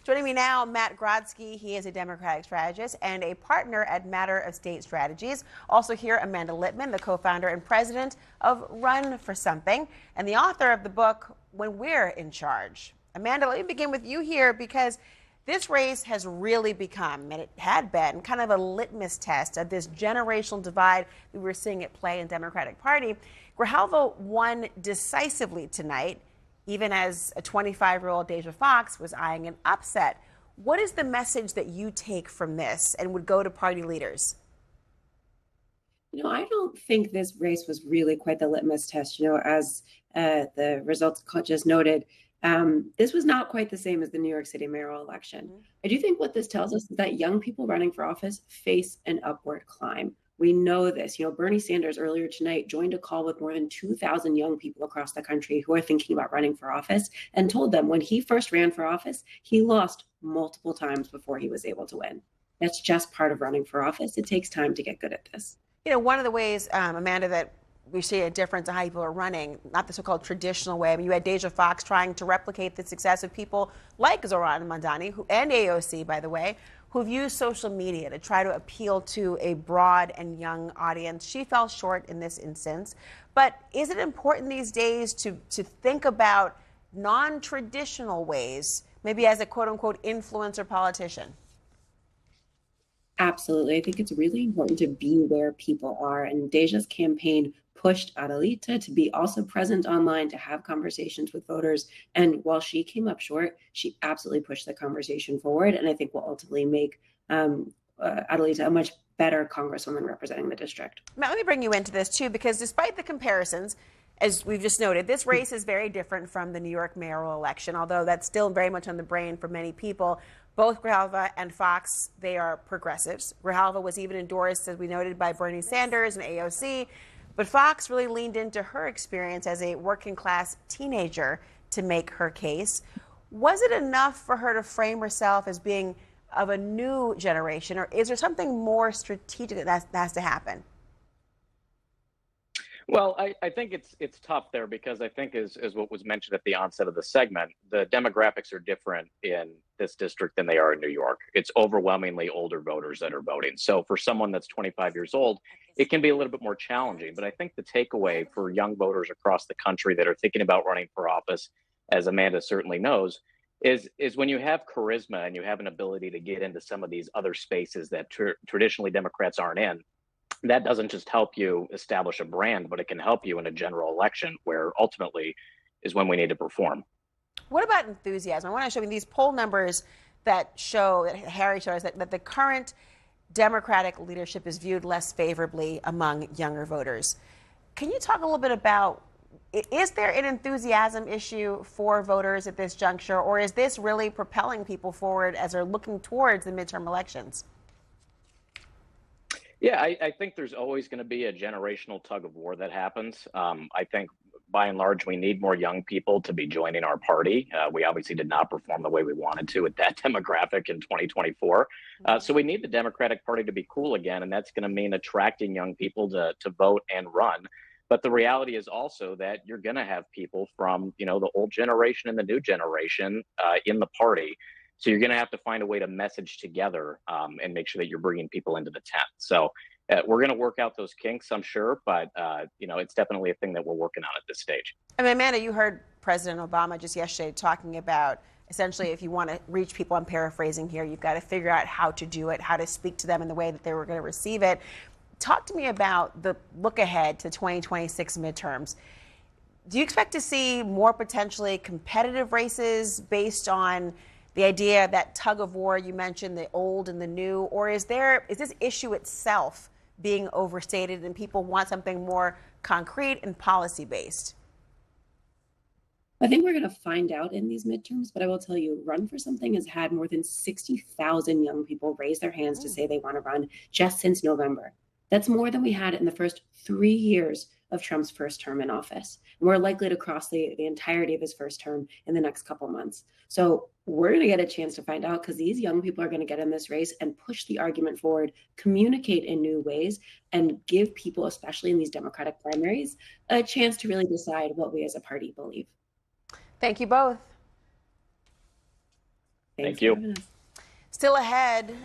Joining me now, Matt Grodsky. He is a Democratic strategist and a partner at Matter of State Strategies. Also here, Amanda Litman, the co-founder and president of Run for Something, and the author of the book, When We're in Charge. Amanda, let me begin with you here because this race has really become, and it had been, kind of a litmus test of this generational divide we were seeing at play in the Democratic Party. Grijalva won decisively tonight, even as a 25-year-old Deja Fox was eyeing an upset. What is the message that you take from this and would go to party leaders? I don't think this race was really quite the litmus test. As the results just noted, this was not quite the same as the New York City mayoral election. I do think what this tells us is that young people running for office face an upward climb. We know this. Bernie Sanders earlier tonight joined a call with more than 2,000 young people across the country who are thinking about running for office and told them when he first ran for office, he lost multiple times before he was able to win. That's just part of running for office. It takes time to get good at this. One of the ways, Amanda, that we see a difference in how people are running, not the so-called traditional way. I mean, you had Deja Fox trying to replicate the success of people like Zohran Mamdani, and AOC, by the way, who've used social media to try to appeal to a broad and young audience. She fell short in this instance. But is it important these days to think about non-traditional ways, maybe as a quote-unquote influencer politician? Absolutely. I think it's really important to be where people are. And Deja's campaign pushed Adelita to be also present online, to have conversations with voters. And while she came up short, she absolutely pushed the conversation forward. And I think will ultimately make Adelita a much better congresswoman representing the district. Matt, let me bring you into this, too, because despite the comparisons, as we've just noted, this race is very different from the New York mayoral election, although that's still very much on the brain for many people. Both Grijalva and Fox, they are progressives. Grijalva was even endorsed, as we noted, by Bernie Sanders and AOC. But Fox really leaned into her experience as a working-class teenager to make her case. Was it enough for her to frame herself as being of a new generation, or is there something more strategic that has to happen? Well, I think it's tough there because I think as what was mentioned at the onset of the segment, the demographics are different in this district than they are in New York. It's overwhelmingly older voters that are voting. So for someone that's 25 years old, it can be a little bit more challenging. But I think the takeaway for young voters across the country that are thinking about running for office, as Amanda certainly knows, is when you have charisma and you have an ability to get into some of these other spaces that traditionally Democrats aren't in, that doesn't just help you establish a brand, but it can help you in a general election where ultimately is when we need to perform. What about enthusiasm? I want to show you these poll numbers that show, that Harry shows, that the current Democratic leadership is viewed less favorably among younger voters. Can you talk a little bit about, is there an enthusiasm issue for voters at this juncture, or is this really propelling people forward as they're looking towards the midterm elections? Yeah, I think there's always going to be a generational tug of war that happens. I think by and large, we need more young people to be joining our party. We obviously did not perform the way we wanted to with that demographic in 2024. So we need the Democratic Party to be cool again, and that's going to mean attracting young people to vote and run. But the reality is also that you're going to have people from, the old generation and the new generation in the party. So you're going to have to find a way to message together and make sure that you're bringing people into the tent. So we're going to work out those kinks, I'm sure, but it's definitely a thing that we're working on at this stage. I mean, Amanda, you heard President Obama just yesterday talking about essentially if you want to reach people, I'm paraphrasing here, you've got to figure out how to do it, how to speak to them in the way that they were going to receive it. Talk to me about the look ahead to 2026 midterms. Do you expect to see more potentially competitive races based on the idea of that tug of war you mentioned, the old and the new, or is this issue itself being overstated and people want something more concrete and policy-based? I think we're going to find out in these midterms, but I will tell you, Run for Something has had more than 60,000 young people raise their hands to say they want to run just since November. That's more than we had in the first 3 years of Trump's first term in office. And we're likely to cross the entirety of his first term in the next couple months. So we're going to get a chance to find out because these young people are going to get in this race and push the argument forward, communicate in new ways, and give people, especially in these Democratic primaries, a chance to really decide what we as a party believe. Thank you both. Thanks Thank you. for having us. Still ahead,